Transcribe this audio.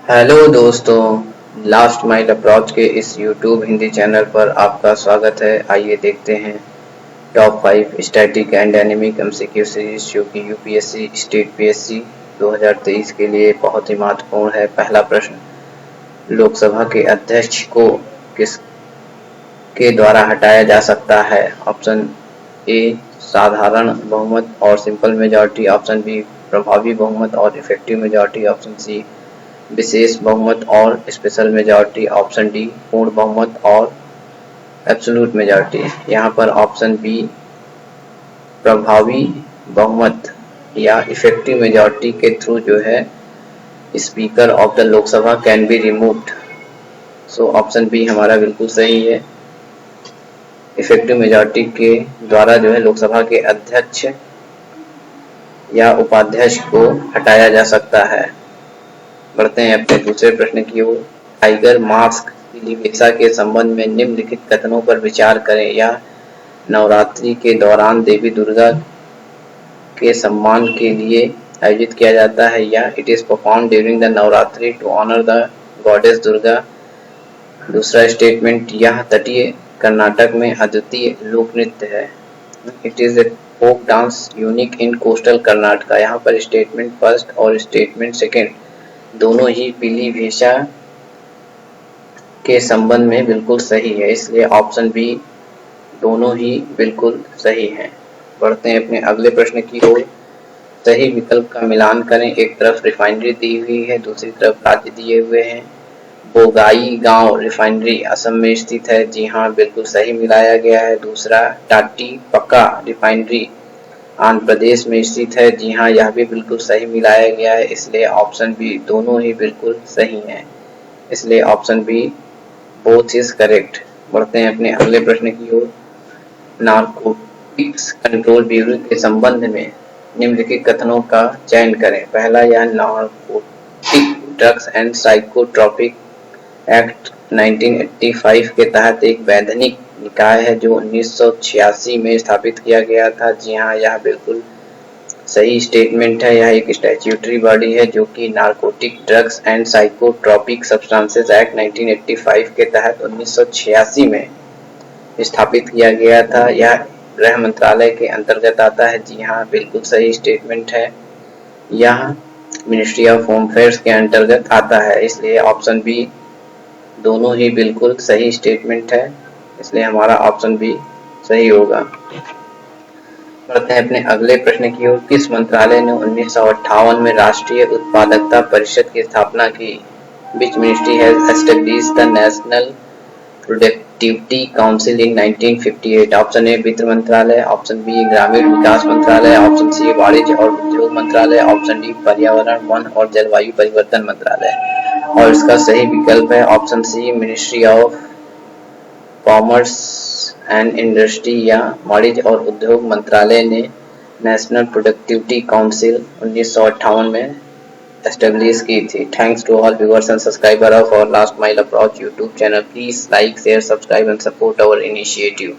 Hello दोस्तों, last mile approach के इस यूट्यूब हिंदी चैनल पर आपका स्वागत है। आइए देखते हैं top 5 static and dynamic MCQ series जो कि यूपीएससी स्टेट पीएससी 2023 के लिए बहुत ही महत्वपूर्ण है। पहला प्रश्न, लोकसभा के अध्यक्ष को किसके द्वारा हटाया जा सकता है? ऑप्शन ए साधारण बहुमत और सिंपल मेजॉरिटी, ऑप्शन बी प्रभावी बहुमत और इफेक्टिव मेजॉरिटी, ऑप्शन सी विशेष बहुमत और स्पेशल मेजॉरिटी, ऑप्शन डी पूर्ण बहुमत और एब्सोल्यूट मेजॉरिटी। यहाँ पर ऑप्शन बी प्रभावी बहुमत या इफेक्टिव मेजॉरिटी के थ्रू जो है speaker of the Lok Sabha can be removed. So option B हमारा बिल्कुल सही है। इफेक्टिव मेजॉरिटी के द्वारा जो है लोकसभा के अध्यक्ष या उपाध्यक्ष को हटाया जा सकता है। बढ़ते हैं अपने दूसरे प्रश्न की ओर। टाइगर मास्क की निवेशा के संबंध में निम्नलिखित कथनों पर विचार करें। या नवरात्रि के दौरान देवी दुर्गा के सम्मान के लिए आयोजित किया जाता है, या it is perform during the Navratri to honour the goddess Durga. दूसरा स्टेटमेंट, यह तटीय कर्नाटक में अद्वितीय लोक नृत्य है। It is a folk dance unique in coastal Karnataka. यहाँ पर स्टेटमेंट फर्स्ट और स्टेटमेंट सेकेंड दोनों ही पीलीभीषा के संबंध में बिल्कुल सही है, इसलिए ऑप्शन बी दोनों ही बिल्कुल सही है। बढ़ते हैं अपने अगले प्रश्न की ओर। सही विकल्प का मिलान करें। एक तरफ रिफाइनरी दी हुई है, दूसरी तरफ राज्य दिए हुए हैं। बोगाई गांव रिफाइनरी असम में स्थित है, जी हाँ बिल्कुल सही मिलाया गया है। दूसरा टाटीपका रिफाइनरी आंध्र प्रदेश में स्थित है, जी हाँ यह भी बिल्कुल सही मिलाया गया है, इसलिए ऑप्शन बी दोनों ही बिल्कुल सही हैं, इसलिए option B both is correct. बढ़ते हैं अपने अगले प्रश्न की ओर। नारकोटिक्स कंट्रोल ब्यूरो के संबंध में निम्नलिखित कथनों का चयन करें। पहला, यह narcotic drugs and psychotropic act 1985 के तहत एक वैधानिक निकाय है जो 1986 में स्थापित किया गया था, जी हाँ यह बिल्कुल सही स्टेटमेंट है। यह एक स्टैट्यूटरी बॉडी है जो कि narcotic drugs and psychotropic substances act 1985 के तहत 1986 में स्थापित किया गया था। यह गृह मंत्रालय के अंतर्गत आता है, जी हाँ बिल्कुल सही स्टेटमेंट है। यह मिनिस्ट्री ऑफ होम अफेयर्स के अंतर्गत आता है, इसलिए ऑप्शन बी दोनों ही बिल्कुल सही स्टेटमेंट है, इसलिए हमारा ऑप्शन बी सही होगा। बढ़ते हैं अपने अगले प्रश्न की ओर। किस मंत्रालय ने 1958 में राष्ट्रीय उत्पादकता परिषद की स्थापना की? Which ministry has established the national productivity council in 1958? Option A वित्त मंत्रालय, ऑप्शन बी ग्रामीण विकास मंत्रालय, ऑप्शन सी वाणिज्य और उद्योग मंत्रालय, ऑप्शन डी पर्यावरण वन और जलवायु परिवर्तन मंत्रालय। और इसका सही विकल्प है option C ministry of commerce and industry या वाणिज्य और उद्योग मंत्रालय ने नेशनल प्रोडक्टिविटी काउंसिल 1958 में एस्टेब्लिश की थी। Thanks to all viewers and subscriber of our last mile approach YouTube channel. Please like, share, subscribe and support our initiative.